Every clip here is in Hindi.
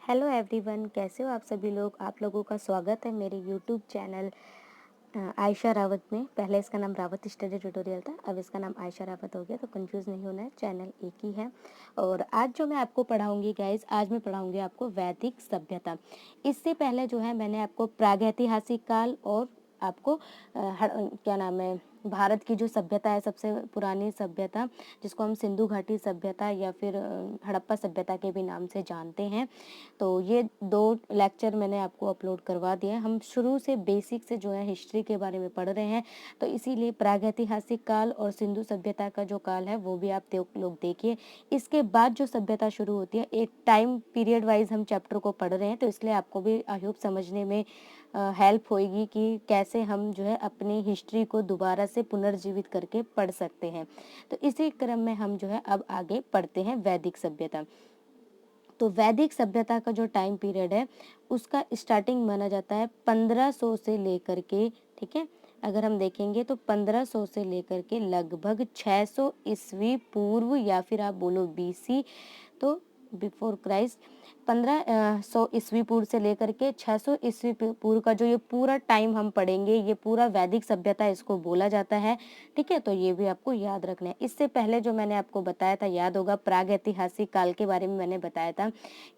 हेलो एवरीवन, कैसे हो आप सभी लोग। आप लोगों का स्वागत है मेरे यूट्यूब चैनल आयशा रावत में। पहले इसका नाम रावत स्टडी ट्यूटोरियल था, अब इसका नाम आयशा रावत हो गया, तो कंफ्यूज नहीं होना है, चैनल एक ही है। और आज जो मैं आपको पढ़ाऊंगी गाइज, आज मैं पढ़ाऊंगी आपको वैदिक सभ्यता। इससे पहले जो है मैंने आपको प्रागैतिहासिक काल और आपको क्या नाम है, भारत की जो सभ्यता है, सबसे पुरानी सभ्यता जिसको हम सिंधु घाटी सभ्यता या फिर हड़प्पा सभ्यता के भी नाम से जानते हैं, तो ये 2 लेक्चर मैंने आपको अपलोड करवा दिए हैं। हम शुरू से बेसिक से जो है हिस्ट्री के बारे में पढ़ रहे हैं, तो इसीलिए प्रागैतिहासिक काल और सिंधु सभ्यता का जो काल है वो भी आप लोग देखिए। इसके बाद जो सभ्यता शुरू होती है, एक टाइम पीरियड वाइज हम चैप्टर को पढ़ रहे हैं, तो इसलिए आपको भी आई होप समझने में हेल्प होएगी कि कैसे हम जो है अपनी हिस्ट्री को दोबारा से पुनर्जीवित करके पढ़ सकते हैं। तो इसी क्रम में हम जो है अब आगे पढ़ते हैं वैदिक सभ्यता। तो वैदिक सभ्यता का जो टाइम पीरियड है उसका स्टार्टिंग माना जाता है 1500 से लेकर के, ठीक है। अगर हम देखेंगे तो 1500 से लेकर के लगभग 600 ईस्वी पूर्व या फिर आप बोलो बीसी, तो बिफोर क्राइस्ट 1500 ईस्वी पूर्व से लेकर के 600 ईस्वी पूर्व का जो ये पूरा टाइम हम पढ़ेंगे, ये पूरा वैदिक सभ्यता इसको बोला जाता है, ठीक है। तो ये भी आपको याद रखना है। इससे पहले जो मैंने आपको बताया था, याद होगा, प्रागैतिहासिक काल के बारे में मैंने बताया था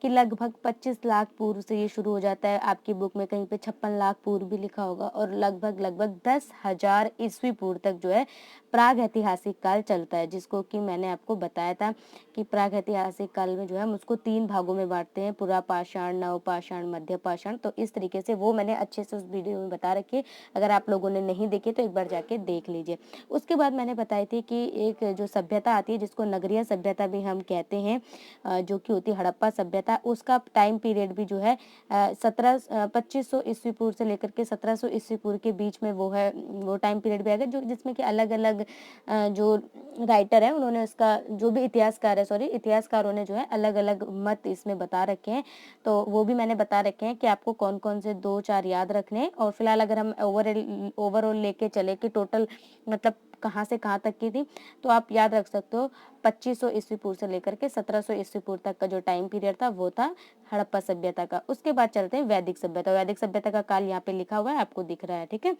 कि लगभग 25 लाख पूर्व से ये शुरू हो जाता है। आपकी बुक में कहीं पे 56 लाख पूर्व भी लिखा होगा, और लगभग 10,000 ईस्वी पूर्व तक जो है प्रागैतिहासिक काल चलता है, जिसको कि मैंने आपको बताया था कि प्रागैतिहासिक काल में जो है हम उसको 3 भागों में बांटते हैं, पुरापाषाण, नवपाषाण, मध्यपाषाण। तो इस तरीके से वो मैंने अच्छे से उस वीडियो में बता रखी है। अगर आप लोगों ने नहीं देखे तो एक बार जाके देख लीजिए। उसके बाद मैंने बताई थी कि एक जो सभ्यता आती है जिसको नगरीय सभ्यता भी हम कहते हैं, जो कि होती है हड़प्पा सभ्यता, उसका टाइम पीरियड भी जो है 2500 ईस्वी पूर्व से लेकर के 1700 ईस्वी पूर्व के बीच में वो है, वो टाइम पीरियड भी आएगा, जो जिसमें कि अलग अलग जो राइटर है उन्होंने उसका, जो भी इतिहासकार है, सॉरी, इतिहासकारों ने जो है अलग अलग मत इसमें बता रखे हैं, तो वो भी मैंने बता रखे हैं कि आपको कौन कौन से 2-4 याद रखने हैं। और फिलहाल अगर हम ओवरऑल लेके चले कि टोटल मतलब कहाँ से कहाँ तक की थी, तो आप याद रख सकते हो 2500 ईस्वी पूर्व से लेकर के 1700 ईस्वी पूर्व तक का जो टाइम पीरियड था वो था हड़प्पा सभ्यता का। उसके बाद चलते हैं वैदिक सभ्यता। वैदिक सभ्यता का काल यहाँ पे लिखा हुआ है, आपको दिख रहा है, ठीक है,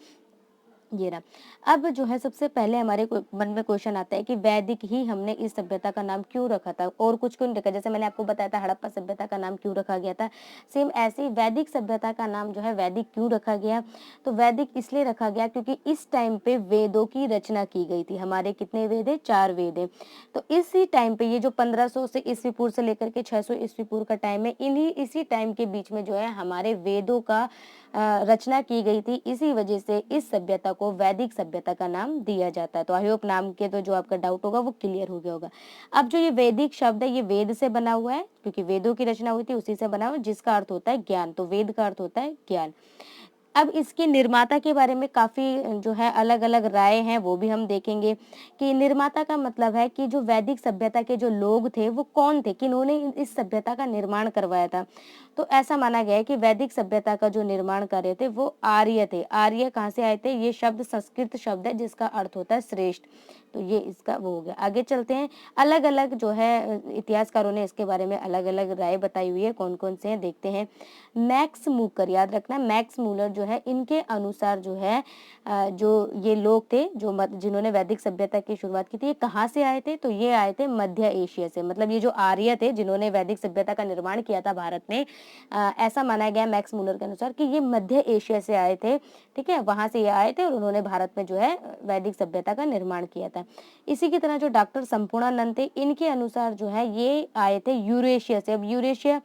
ये रहा। अब जो है सबसे पहले हमारे मन में क्वेश्चन आता है कि वैदिक ही हमने इस सभ्यता का नाम क्यों रखा था और कुछ क्यों नहीं रखा। जैसे मैंने आपको बताया था हड़प्पा सभ्यता का नाम क्यों रखा गया था, सेम ऐसे ही वैदिक सभ्यता का नाम जो है वैदिक क्यों रखा गया। तो वैदिक इसलिए रखा गया क्योंकि इस टाइम पे वेदों की रचना की गई थी। हमारे कितने वेद है? 4 वेद है। तो इसी टाइम पे ये जो 1500 से ईस्वी पूर्व से लेकर के 600 ईस्वी पूर्व का टाइम है, इसी टाइम के बीच में जो है हमारे वेदों का रचना की गई थी। इसी वजह से इस सभ्यता को वैदिक सभ्यता का नाम दिया जाता है। तो आई होप नाम के तो जो आपका डाउट होगा वो क्लियर हो गया होगा। अब जो ये वैदिक शब्द है ये वेद से बना हुआ है, क्योंकि वेदों की रचना हुई थी उसी से बना हुआ, जिसका अर्थ होता है ज्ञान। तो वेद का अर्थ होता है ज्ञान। अब इसके निर्माता के बारे में काफी जो है अलग अलग राय हैं, वो भी हम देखेंगे कि निर्माता का मतलब है कि जो वैदिक सभ्यता के जो लोग थे वो कौन थे, किन्होंने इस सभ्यता का निर्माण करवाया था। तो ऐसा माना गया है कि वैदिक सभ्यता का जो निर्माण कर रहे थे वो आर्य थे। आर्य कहाँ से आए थे? ये शब्द संस्कृत शब्द है जिसका अर्थ होता है श्रेष्ठ। तो ये इसका वो हो गया। आगे चलते हैं। अलग अलग जो है इतिहासकारों ने इसके बारे में अलग अलग राय बताई हुई है, कौन कौन से हैं देखते हैं। मैक्स मूकर, याद रखना, मैक्स मूलर जो है, इनके अनुसार जो है जो ये लोग थे जो जिन्होंने वैदिक सभ्यता की शुरुआत की थी, ये कहाँ से आए थे? तो ये आए थे मध्य एशिया से। मतलब ये जो आर्य थे जिन्होंने वैदिक सभ्यता का निर्माण किया था भारत में, ऐसा माना गया मैक्स मूलर के अनुसार कि ये मध्य एशिया से आए थे, ठीक है, वहां से ये आए थे और उन्होंने भारत में जो है वैदिक सभ्यता का निर्माण किया था। इसी की तरह जो डॉक्टर संपूर्णानंद थे, इनके अनुसार जो है ये आए थे यूरेशिया से। अब यूरेशिया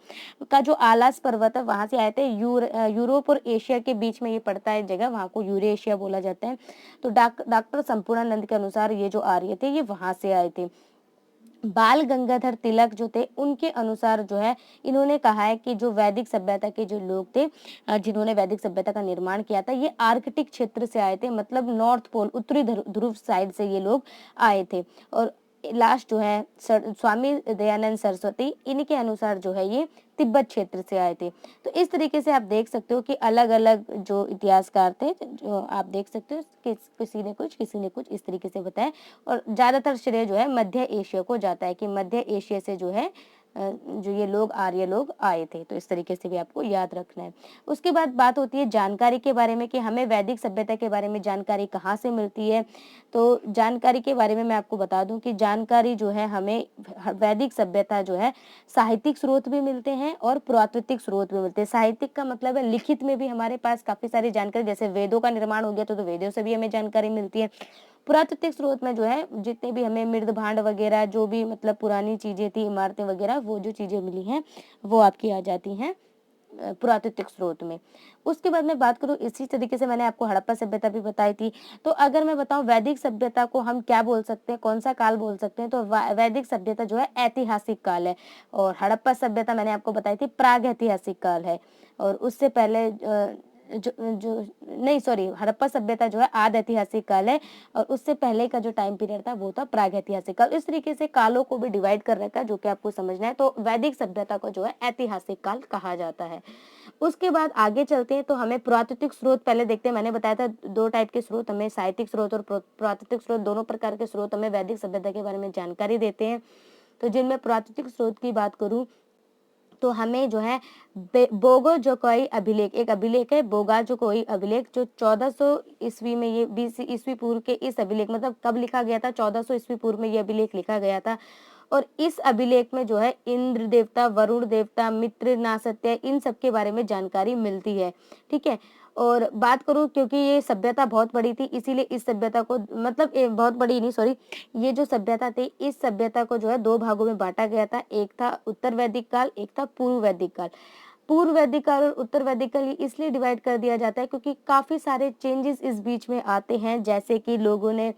का जो आलास पर्वत है वहां से आए थे। यूरोप और एशिया के बीच में ये पड़ता है जगह, वहां को यूरेशिया बोला जाता है। तो डॉक्टर संपूर्णानंद के अनुसार ये जो आर्य थे ये वहां से आए थे। बाल गंगाधर तिलक जो थे, उनके अनुसार जो है इन्होंने कहा है कि जो वैदिक सभ्यता के जो लोग थे जिन्होंने वैदिक सभ्यता का निर्माण किया था, ये आर्कटिक क्षेत्र से आए थे, मतलब नॉर्थ पोल, उत्तरी ध्रुव साइड से ये लोग आए थे। और लास्ट जो है स्वामी दयानंद सरस्वती, इनके अनुसार जो है ये तिब्बत क्षेत्र से आए थे। तो इस तरीके से आप देख सकते हो कि अलग अलग जो इतिहासकार थे, जो आप देख सकते हो किसी ने कुछ इस तरीके से बताया। और ज्यादातर श्रेय जो है मध्य एशिया को जाता है कि मध्य एशिया से जो है जो ये लोग आर्य लोग आए थे। तो इस तरीके से भी आपको याद रखना है। उसके बाद बात होती है जानकारी के बारे में कि हमें वैदिक सभ्यता के बारे में जानकारी कहाँ से मिलती है। तो जानकारी के बारे में मैं आपको बता दूं कि जानकारी जो है हमें वैदिक सभ्यता जो है साहित्यिक स्रोत भी मिलते हैं और पुरातात्विक स्रोत भी मिलते हैं। साहित्यिक का मतलब है लिखित में भी हमारे पास काफी सारी जानकारी, जैसे वेदों का निर्माण हो गया तो वेदों से भी हमें जानकारी मिलती है। पुरातात्विक स्रोत में जो है जितने भी हमें मृद भांड वगैरह जो भी मतलब पुरानी चीजें थी, इमारतें वगैरह, वो जो चीजें मिली हैं वो आपकी आ जाती हैं पुरातात्विक स्रोत में। उसके बाद मैं बात करूं, इसी तरीके से मैंने आपको हड़प्पा सभ्यता भी बताई थी। तो अगर मैं बताऊं वैदिक सभ्यता को हम क्या बोल सकते हैं, कौन सा काल बोल सकते हैं, तो वैदिक सभ्यता जो है ऐतिहासिक काल है और हड़प्पा सभ्यता मैंने आपको बताई थी प्राग ऐतिहासिक काल है। और उससे पहले जो जो नहीं सॉरी हड़प्पा सभ्यता जो है आद ऐतिहासिक काल है और उससे पहले का जो टाइम पीरियड था वो था प्राग ऐतिहासिक काल। इस तरीके से कालों को भी डिवाइड कर रखा है जो कि आपको समझना है। तो वैदिक सभ्यता को जो है ऐतिहासिक काल कहा जाता है। उसके बाद आगे चलते हैं तो हमें पुरातात्विक स्रोत पहले देखते हैं। मैंने बताया था दो टाइप के स्रोत, हमें साहित्यिक स्रोत और पुरातात्विक स्रोत, दोनों प्रकार के स्रोत हमें वैदिक सभ्यता के बारे में जानकारी देते हैं। तो जिनमें पुरातात्विक स्रोत की बात करूं तो हमें जो है बोगो जो कोई अभिलेख, एक अभिलेख है बोगा जो कोई अभिलेख, जो 1400 ईस्वी में, ये 20 ईस्वी पूर्व के इस अभिलेख, मतलब कब लिखा गया था, 1400 ईस्वी पूर्व में ये अभिलेख लिखा गया था। और इस अभिलेख में जो है इंद्र देवता, वरुण देवता, मित्र, नासत्य, इन सब के बारे में जानकारी मिलती है। ठीक है। और बात करूं क्योंकि ये सभ्यता बहुत बड़ी थी इसीलिए इस सभ्यता को मतलब बहुत बड़ी नहीं सॉरी, ये जो सभ्यता थी इस सभ्यता को जो है दो भागों में बांटा गया था। एक था उत्तर वैदिक काल, एक था पूर्व वैदिक काल। पूर्व वैदिक काल और उत्तर वैदिक काल इसलिए डिवाइड कर दिया जाता है क्योंकि काफी सारे चेंजेस इस बीच में आते हैं, जैसे कि लोगों ने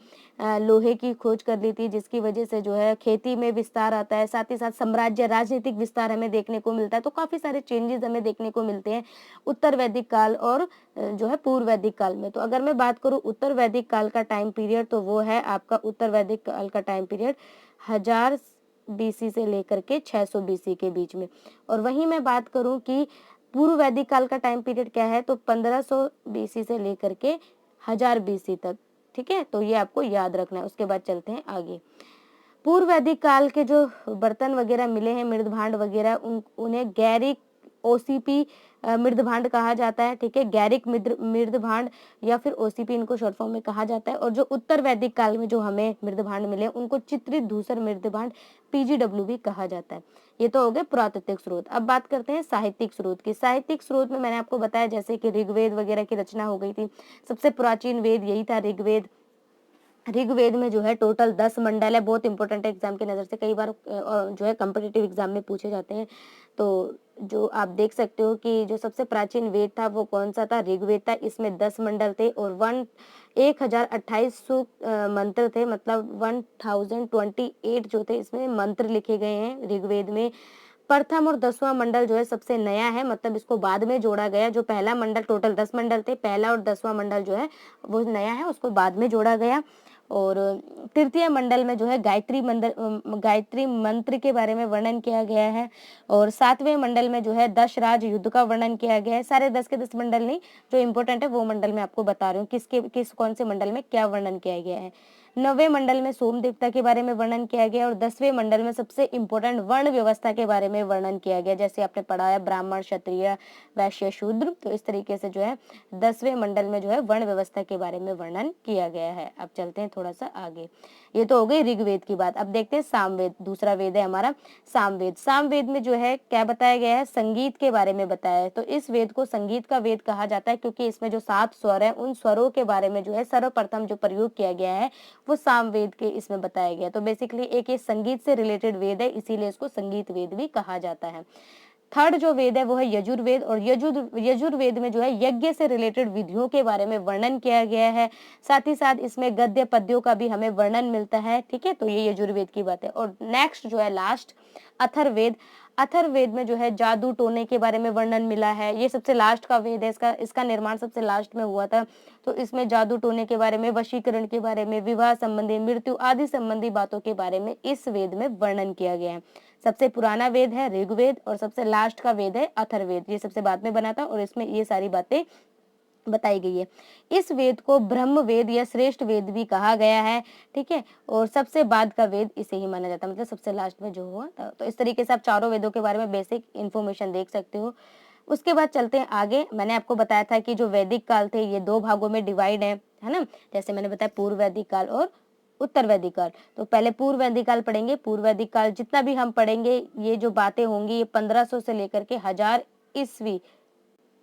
लोहे की खोज कर ली थी जिसकी वजह से जो है खेती में विस्तार आता है, साथ ही साथ साम्राज्य राजनीतिक विस्तार हमें देखने को मिलता है। तो काफी सारे चेंजेस हमें देखने को मिलते हैं उत्तर वैदिक काल और जो है पूर्व वैदिक काल में। तो अगर मैं बात करूं उत्तर वैदिक काल का टाइम पीरियड तो वो है आपका उत्तर वैदिक काल का टाइम पीरियड 1000 बीसी से लेकर के 600 बीसी के बीच में। और वहीं मैं बात करूं कि पूर्व वैदिक काल का टाइम पीरियड क्या है तो 1500 बीसी से लेकर के 1000 बीसी तक। ठीक है, तो ये आपको याद रखना है। उसके बाद चलते हैं आगे। पूर्व वैदिक काल के जो बर्तन वगैरह मिले हैं, मृद भांड वगैरह, उन्हें गैरिक ओसीपी मृद भांड कहा जाता है। ठीक है, गैरिक मृद भांड या फिर ओसीपी इनको शॉर्ट फॉर्म में कहा जाता है। और जो उत्तर वैदिक काल में जो हमें मृद भांड मिले उनको चित्रित धूसर मृद भांड पीजीडब्ल्यू भी कहा जाता है। ये तो हो गए पुरातात्विक स्रोत। अब बात करते हैं साहित्यिक स्रोत की। साहित्यिक स्रोत में मैंने आपको बताया जैसे कि ऋग्वेद वगैरह की रचना हो गई थी। सबसे प्राचीन वेद यही था ऋग्वेद। ऋग्वेद में जो है टोटल 10 मंडल है। बहुत इंपॉर्टेंट है एग्जाम की नजर से, कई बार जो है कम्पिटिटिव एग्जाम में पूछे जाते हैं। तो जो आप देख सकते हो कि जो सबसे प्राचीन वेद था वो कौन सा था, ऋग्वेद था। इसमें 10 मंडल थे और 1028 सूक्त मंत्र थे, मतलब 1028 जो थे इसमें मंत्र लिखे गए हैं ऋग्वेद में। प्रथम और 10वां मंडल जो है सबसे नया है, मतलब इसको बाद में जोड़ा गया। जो पहला मंडल, टोटल 10 मंडल थे, पहला और 10वां मंडल जो है वो नया है, उसको बाद में जोड़ा गया। और तृतीय मंडल में जो है गायत्री मंत्र के बारे में वर्णन किया गया है। और 7वें मंडल में जो है दशराज युद्ध का वर्णन किया गया है। सारे 10 के 10 मंडल नहीं, जो इम्पोर्टेंट है वो मंडल मैं आपको बता रही हूँ कौन से मंडल में क्या वर्णन किया गया है। 9वें मंडल में सोम देवता के बारे में वर्णन किया गया और 10वें मंडल में सबसे इम्पोर्टेंट वर्ण व्यवस्था के बारे में वर्णन किया गया, जैसे आपने पढ़ा है ब्राह्मण, क्षत्रिय, वैश्य, शूद्र। तो इस तरीके से जो है 10वें मंडल में जो है वर्ण व्यवस्था के बारे में वर्णन किया गया है। अब चलते हैं थोड़ा सा आगे। ये तो हो गई ऋग्वेद की बात। अब देखते हैं सामवेद, दूसरा वेद है हमारा सामवेद। सामवेद में जो है क्या बताया गया है, संगीत के बारे में बताया है। तो इस वेद को संगीत का वेद कहा जाता है क्योंकि इसमें जो 7 स्वर है उन स्वरों के बारे में जो है सर्वप्रथम जो प्रयोग किया गया है वो सामवेद के इसमें बताया गया। तो बेसिकली एक ये संगीत से रिलेटेड वेद है, इसीलिए इसको संगीत वेद भी कहा जाता है। थर्ड जो वेद है वो है यजुर्वेद और यजुर्वेद में जो है यज्ञ से रिलेटेड विधियों के बारे में वर्णन किया गया है। साथ ही साथ इसमें गद्य पद्यों का भी हमें वर्णन मिलता है। ठीक है, तो ये यजुर्वेद की बात है। और नेक्स्ट जो है लास्ट अथर्ववेद। अथर्ववेद में जो है जादू टोने के बारे में वर्णन मिला है। ये सबसे लास्ट का वेद है, इसका निर्माण सबसे लास्ट में हुआ था। तो इसमें जादू टोने के बारे में, वशीकरण के बारे में, विवाह संबंधी, मृत्यु आदि संबंधी बातों के बारे में इस वेद में वर्णन किया गया है। सबसे पुराना वेद है ऋग्वेद और सबसे लास्ट का वेद है अथर्ववेद। ये सबसे बाद में बना था और इसमें ये सारी बातें बताई गई है। इस वेद को ब्रह्म वेद या श्रेष्ठ वेद भी कहा गया है, ठीक है? और सबसे बाद का वेद इसे ही माना जाता है, मतलब सबसे लास्ट में जो हुआ था। तो इस तरीके से आप चारों वेदों के बारे में बेसिक इन्फॉर्मेशन देख सकते हो। उसके बाद चलते हैं आगे। मैंने आपको बताया था कि जो वैदिक काल थे ये 2 भागों में डिवाइड है ना? जैसे मैंने बताया पूर्व वैदिक काल और उत्तर वैदिक काल। तो पहले पूर्व वैदिक काल पढ़ेंगे। पूर्व वैदिक काल जितना भी हम पढ़ेंगे, ये जो बातें होंगी ये 1500 से लेकर के 1000 ईस्वी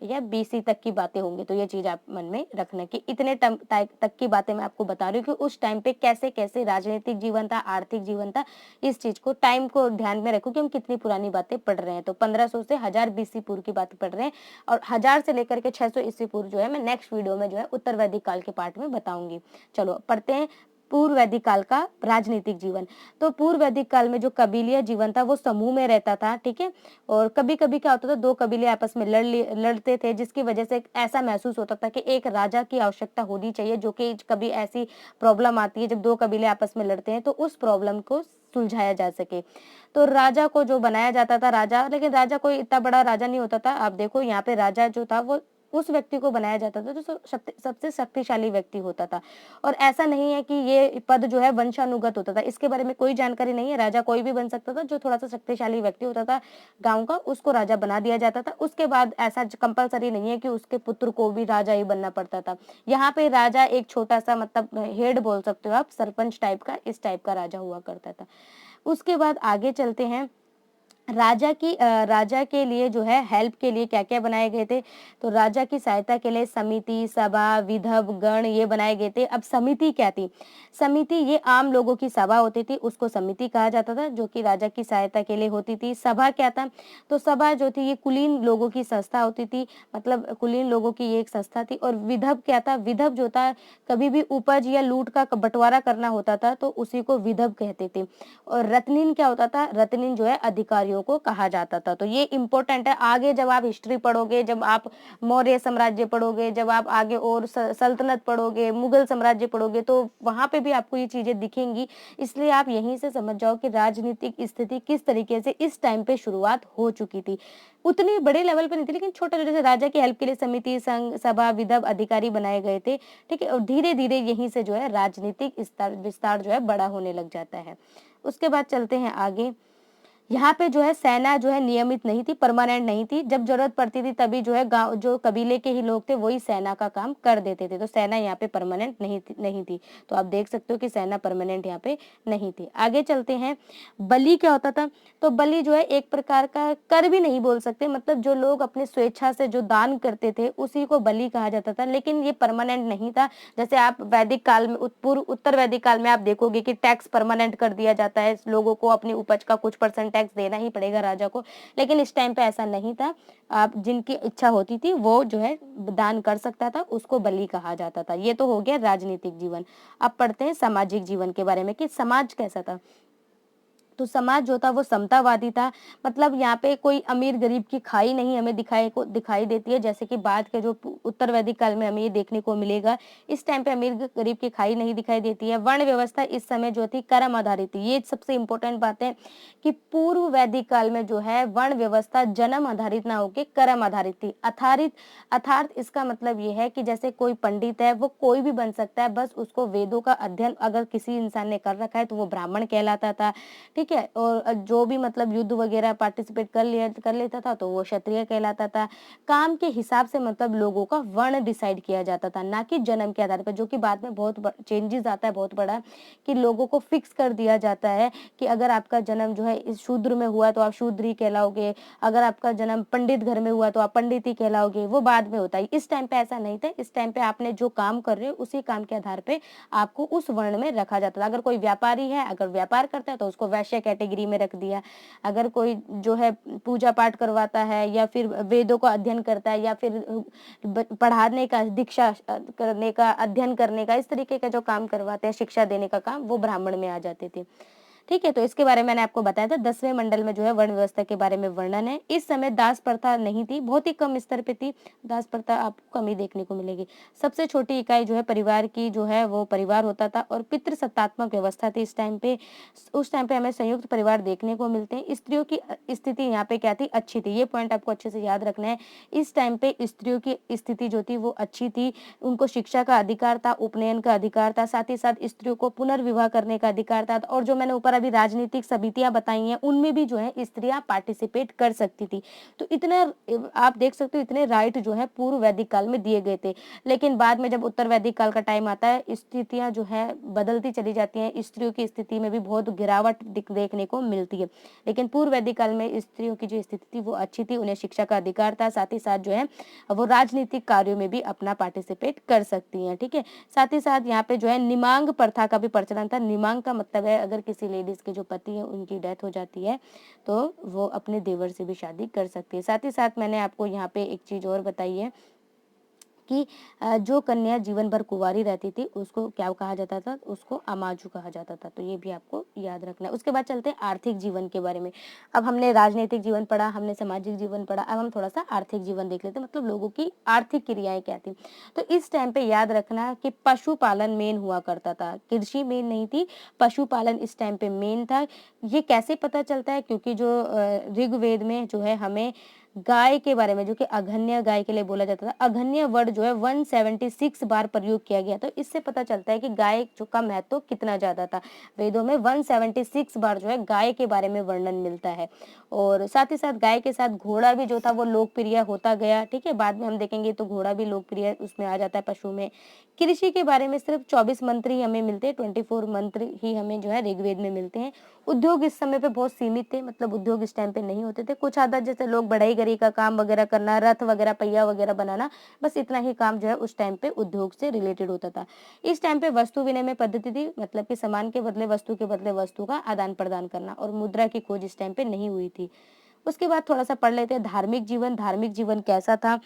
या बीसी तक की बातें होंगी। तो ये चीज आप मन में रखना कि इतने तक की बातें मैं आपको बता रही हूँ कि उस टाइम पे कैसे कैसे राजनीतिक जीवन था, आर्थिक जीवन था। इस चीज को, टाइम को ध्यान में रखो कि हम कितनी पुरानी बातें पढ़ रहे हैं। तो 1500 से 1000 बीसी पूर्व की बातें पढ़ रहे हैं, और 1000 से लेकर के 600 ईस्वी पूर्व जो है मैं नेक्स्ट वीडियो में जो है उत्तर वैदिक काल के पार्ट में बताऊंगी। चलो पढ़ते हैं पूर्व वैदिक काल का राजनीतिक जीवन। तो पूर्व वैदिक काल में जो कबीलिया जीवन था वो समूह में रहता था, ठीक है? और कभी कभी क्या होता था, 2 कबीले आपस में लड़ते थे, जिसकी वजह से ऐसा महसूस होता था कि एक राजा की आवश्यकता होनी चाहिए। जो कि कभी ऐसी प्रॉब्लम आती है जब 2 कबीले आपस में लड़ते हैं तो उस प्रॉब्लम को सुलझाया जा सके। तो राजा को जो बनाया जाता था राजा, लेकिन राजा कोई इतना बड़ा राजा नहीं होता था। आप देखो यहाँ पे राजा जो था वो उस व्यक्ति को बनाया जाता था जो सबसे शक्तिशाली व्यक्ति होता था। और ऐसा नहीं है कि ये पद जो है वंशानुगत होता था, इसके बारे में कोई जानकारी नहीं है। राजा कोई भी बन सकता था, जो थोड़ा सा शक्तिशाली व्यक्ति होता था गांव का, उसको राजा बना दिया जाता था। उसके बाद ऐसा कंपलसरी नहीं है कि उसके पुत्र को भी राजा ही बनना पड़ता था। यहाँ पे राजा एक छोटा सा, मतलब हेड बोल सकते हो आप, सरपंच टाइप का, इस टाइप का राजा हुआ करता था। उसके बाद आगे चलते हैं। राजा के लिए जो है हेल्प के लिए क्या क्या बनाए गए थे। तो राजा की सहायता के लिए समिति, सभा, विधव गण ये बनाए गए थे। अब समिति क्या थी? समिति ये आम लोगों की सभा होती थी, उसको समिति कहा जाता था, जो कि राजा की सहायता के लिए होती थी। सभा क्या था? तो सभा जो थी ये कुलीन लोगों की संस्था होती थी, मतलब कुलीन लोगों की ये एक संस्था थी। और विधव क्या था? विधव जो था, कभी भी उपज या लूट का बंटवारा करना होता था तो उसी को विधव कहते थे। और रत्निन क्या होता था? रत्निन जो है अधिकारियों को कहा जाता था। तो ये इंपॉर्टेंट है। आगे जब आप हिस्ट्री पढ़ोगे, जब आप मौर्य साम्राज्य पढ़ोगे, जब आप आगे और सल्तनत पढ़ोगे, मुगल साम्राज्य पढ़ोगे, तो वहां पे भी आपको ये चीजें दिखेंगी। इसलिए आप यहीं से समझ जाओ कि राजनीतिक स्थिति किस तरीके से इस टाइम पे शुरुआत हो चुकी थी। उतनी बड़े लेवल पे नहीं थी, लेकिन छोटे छोटे से राजा की हेल्प के लिए समिति, संघ, सभा, विधव, अधिकारी बनाए गए थे, ठीक है? और धीरे धीरे यहीं से जो है राजनीतिक विस्तार जो है बड़ा होने लग जाता है। उसके बाद चलते हैं आगे। यहाँ पे जो है सेना जो है नियमित नहीं थी, परमानेंट नहीं थी। जब जरूरत पड़ती थी तभी जो है गांव, जो कबीले के ही लोग थे वही सेना का काम कर देते थे। तो सेना यहाँ पे परमानेंट नहीं थी। तो आप देख सकते हो कि सेना परमानेंट यहाँ पे नहीं थी। आगे चलते हैं। बलि क्या होता था? तो बलि जो है एक प्रकार का कर भी नहीं बोल सकते, मतलब जो लोग अपनी स्वेच्छा से जो दान करते थे उसी को बलि कहा जाता था, लेकिन ये परमानेंट नहीं था। जैसे आप वैदिक काल में, पूर्व उत्तर वैदिक काल में आप देखोगे कि टैक्स परमानेंट कर दिया जाता है, लोगों को अपनी उपज का कुछ % टैक्स देना ही पड़ेगा राजा को। लेकिन इस टाइम पे ऐसा नहीं था। आप जिनकी इच्छा होती थी वो जो है दान कर सकता था, उसको बलि कहा जाता था। ये तो हो गया राजनीतिक जीवन। अब पढ़ते हैं सामाजिक जीवन के बारे में कि समाज कैसा था। तो समाज जो था वो समतावादी था, मतलब यहाँ पे कोई अमीर गरीब की खाई नहीं हमें दिखाई देती है, जैसे कि बाद के जो उत्तर वैदिक काल में हमें ये देखने को मिलेगा। इस टाइम पे अमीर गरीब की खाई नहीं दिखाई देती है। वर्ण व्यवस्था इस समय जो थी कर्म आधारित थी। ये सबसे इंपॉर्टेंट बात है कि पूर्व वैदिक काल में जो है वर्ण व्यवस्था जन्म आधारित ना होकर कर्म आधारित थी। अर्थात इसका मतलब ये है कि जैसे कोई पंडित है वो कोई भी बन सकता है, बस उसको वेदों का अध्ययन अगर किसी इंसान ने कर रखा है तो वो ब्राह्मण कहलाता था, ठीक है? और जो भी मतलब युद्ध वगैरह पार्टिसिपेट कर लेता था तो वो क्षत्रिय कहलाता था। काम के हिसाब से मतलब लोगों का वर्ण डिसाइड किया जाता था, ना कि जन्म के आधार पर, जो कि बाद में बहुत चेंजेस आता है बहुत बड़ा, कि लोगों को फिक्स कर दिया जाता है कि अगर आपका जन्म जो है इस शूद्र में हुआ तो आप शूद्र ही कहलाओगे, अगर आपका जन्म पंडित घर में हुआ तो आप पंडित ही कहलाओगे। वो बाद में होता है, इस टाइम पे ऐसा नहीं था। इस टाइम पे आपने जो काम कर रहे हो उसी काम के आधार पे आपको उस वर्ण में रखा जाता था। अगर कोई व्यापारी है, अगर व्यापार करता है तो उसको वैश्य कैटेगरी में रख दिया। अगर कोई जो है पूजा पाठ करवाता है या फिर वेदों का अध्ययन करता है या फिर पढ़ाने का, दीक्षा करने का, अध्ययन करने का, इस तरीके का जो काम करवाते हैं, शिक्षा देने का काम, वो ब्राह्मण में आ जाते थे। ठीक है, तो इसके बारे में मैंने आपको बताया था। 10वें मंडल में जो है वर्ण व्यवस्था के बारे में वर्णन है। इस समय दास प्रथा नहीं थी, बहुत ही कम स्तर पे थी। दास प्रथा आपको कम ही देखने को मिलेगी। सबसे छोटी इकाई जो है परिवार की जो है वो परिवार होता था और पितृसत्तात्मक व्यवस्था थी इस टाइम पे। उस टाइम पे हमें संयुक्त परिवार देखने को मिलते हैं। स्त्रियों की स्थिति यहाँ पे क्या थी? अच्छी थी। ये पॉइंट आपको अच्छे से याद रखना है। इस टाइम पे स्त्रियों की स्थिति जो थी वो अच्छी थी। उनको शिक्षा का अधिकार था, उपनयन का अधिकार था, साथ ही साथ स्त्रियों को पुनर्विवाह करने का अधिकार था। और जो मैंने ऊपर अभी राजनीतिक समितियां बताई हैं उनमें भी जो है स्त्रियां पार्टिसिपेट कर सकती थी। तो इतना आप देख सकते हो, इतने राइट जो है पूर्व वैदिक काल में दिए गए थे। लेकिन बाद में जब उत्तर वैदिक काल का टाइम आता है, स्थितियां जो है बदलती चली जाती हैं। स्त्रियों की स्थिति में भी बहुत गिरावट देखने को मिलती है। लेकिन पूर्व वैदिक काल में स्त्रियों की जो स्थिति थी वो अच्छी थी, उन्हें शिक्षा का अधिकार था, साथ ही साथ जो है वो राजनीतिक कार्यों में भी अपना पार्टिसिपेट कर सकती हैं। ठीक है, साथ ही साथ यहाँ पे जो है निमांग प्रथा का भी प्रचलन था। निमांग का मतलब है अगर किसी लेडीज के जो पति है उनकी डेथ हो जाती है तो वो अपने देवर से भी शादी कर सकती है। साथ ही साथ मैंने आपको यहाँ पे एक चीज और बताई है कि जो कन्या जीवन भर कुंवारी रहती थी उसको क्या कहा जाता था? उसको अमाजू कहा जाता था। तो ये भी आपको याद रखना है। उसके बाद चलते हैं आर्थिक जीवन के बारे में। अब हमने राजनीतिक जीवन पढ़ा, हमने सामाजिक जीवन पढ़ा, अब हम थोड़ा सा आर्थिक जीवन देख लेते हैं, मतलब लोगों की आर्थिक क्रियाएं क्या थी। तो इस टाइम पे याद रखना कि पशुपालन मेन हुआ करता था, कृषि मेन नहीं थी, पशुपालन इस टाइम पे मेन था। ये कैसे पता चलता है? क्योंकि जो ऋग्वेद में जो है हमें गाय के बारे में, जो कि अघन्य गाय के लिए बोला जाता था, अघन्य वर्ड जो है 176 बार प्रयोग किया गया। तो इससे पता चलता है कि गाय जो का महत्व कितना ज्यादा था। वेदों में 176 बार जो है गाय के बारे में वर्णन मिलता है। और साथ ही साथ गाय के साथ घोड़ा भी जो था वो लोकप्रिय होता गया। ठीक है, बाद में हम देखेंगे तो घोड़ा भी लोकप्रिय उसमें आ जाता है पशु में। कृषि के बारे में सिर्फ 24 मंत्र ही हमें मिलते हैं, 24 मंत्र ही हमें जो है ऋग्वेद में मिलते हैं। उद्योग इस समय पे बहुत सीमित थे, मतलब उद्योग इस टाइम पे नहीं होते थे। कुछ आधा जैसे लोग बढ़ई गरी का काम वगैरह करना, रथ वगैरह, पहिया वगैरह बनाना, बस इतना ही काम जो है उस टाइम पे उद्योग से रिलेटेड होता था। इस टाइम पे वस्तु विनिमय पद्धति थी, मतलब कि सामान के बदले वस्तु के बदले वस्तु का आदान प्रदान करना, और मुद्रा की खोज इस टाइम पे नहीं हुई थी। उसके बाद थोड़ा सा पढ़ लेते हैं धार्मिक जीवन। धार्मिक जीवन कैसा था?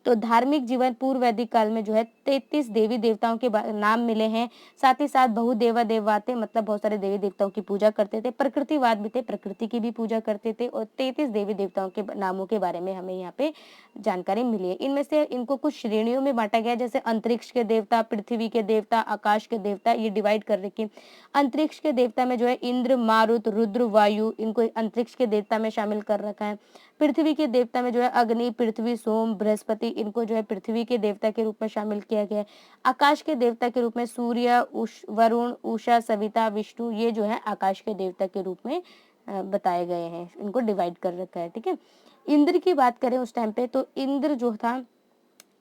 तो धार्मिक जीवन पूर्व वैदिक काल में जो है 33 देवी देवताओं के नाम मिले हैं। साथ ही साथ बहुदेवा देववाते, मतलब बहुत सारे देवी देवताओं की पूजा करते थे। प्रकृतिवाद भी थे, प्रकृति की भी पूजा करते थे। और 33 देवी देवताओं के नामों के बारे में हमें यहाँ पे जानकारी मिली है। इनमें से इनको कुछ श्रेणियों में बांटा गया, जैसे अंतरिक्ष के देवता, पृथ्वी के देवता, आकाश के देवता, ये डिवाइड कर रखे। अंतरिक्ष के देवता में जो है इंद्र, मारुत, रुद्र, वायु, इनको अंतरिक्ष के देवता में शामिल कर रखा है। पृथ्वी के देवता में जो है अग्नि, पृथ्वी, सोम, बृहस्पति, इनको जो है पृथ्वी के देवता के रूप में शामिल किया गया है। आकाश के देवता के रूप में सूर्य, वरुण, उषा, सविता, विष्णु, ये जो है आकाश के देवता के रूप में बताए गए हैं, इनको डिवाइड कर रखा है। ठीक है, इंद्र की बात करें उस टाइम पे, तो इंद्र जो था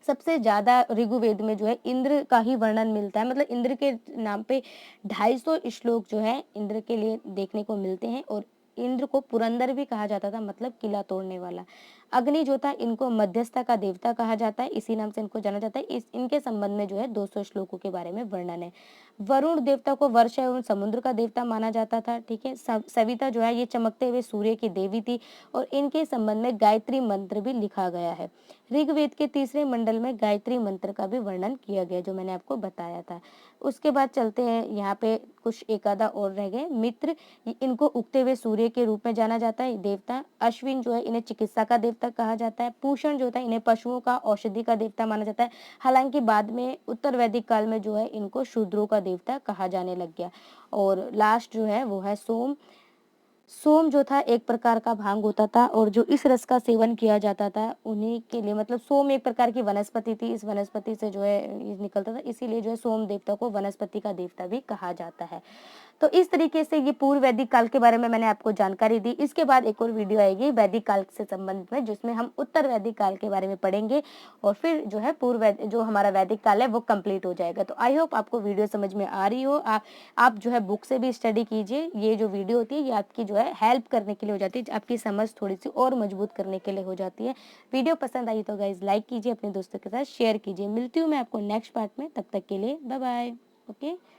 सबसे ज्यादा ऋग्वेद में जो है इंद्र का ही वर्णन मिलता है। मतलब इंद्र के नाम पे 250 श्लोक जो है इंद्र के लिए देखने को मिलते हैं। और इंद्र को पुरंदर भी कहा जाता था, मतलब किला तोड़ने वाला। अग्नि जो था इनको मध्यस्थता का देवता कहा जाता है, इसी नाम से इनको जाना जाता है। इनके संबंध में जो है 200 श्लोकों के बारे में वर्णन है। वरुण देवता को वर्षा एवं समुद्र का देवता माना जाता था। ठीक है, सविता जो है ये चमकते हुए सूर्य की देवी थी, और इनके संबंध में गायत्री मंत्र भी लिखा गया है। ऋग्वेद के तीसरे मंडल में गायत्री मंत्र का भी वर्णन किया गया, जो मैंने आपको बताया था। उसके बाद चलते हैं, यहाँ पे कुछ एक आधा और रह गए। मित्र, इनको उगते हुए सूर्य के रूप में जाना जाता है देवता। अश्विन जो है इन्हें चिकित्सा का देवता कहा जाता है। पूषण जो था इन्हें पशुओं का, औषधि का देवता माना जाता है। हालांकि बाद में उत्तर वैदिक काल में जो है इनको शूद्रों का देवता कहा जाने लग गया। और लास्ट जो है वो है सोम। सोम जो था एक प्रकार का भांग होता था, और जो इस रस का सेवन किया जाता था उन्हीं के लिए, मतलब सोम एक प्रकार की वनस्पति थी, इस वनस्पति से जो है ये निकलता था, इसीलिए जो है सोम देवता को वनस्पति का देवता भी कहा जाता है। तो इस तरीके से ये पूर्व वैदिक काल के बारे में मैंने आपको जानकारी दी। इसके बाद एक और वीडियो आएगी वैदिक काल से संबंधित में, जिसमें हम उत्तर वैदिक काल के बारे में पढ़ेंगे, और फिर जो है जो हमारा वैदिक काल है वो कंप्लीट हो जाएगा। तो आई होप आपको वीडियो समझ में आ रही हो। आप जो है बुक से भी स्टडी कीजिए। ये जो वीडियो होती है ये आपकी जो है हेल्प करने के लिए हो जाती है, आपकी समझ थोड़ी सी और मजबूत करने के लिए हो जाती है। वीडियो पसंद आई तो गाइज लाइक कीजिए, अपने दोस्तों के साथ शेयर कीजिए। मिलती हूँ मैं आपको नेक्स्ट पार्ट में, तब तक के लिए बाय बाय। ओके।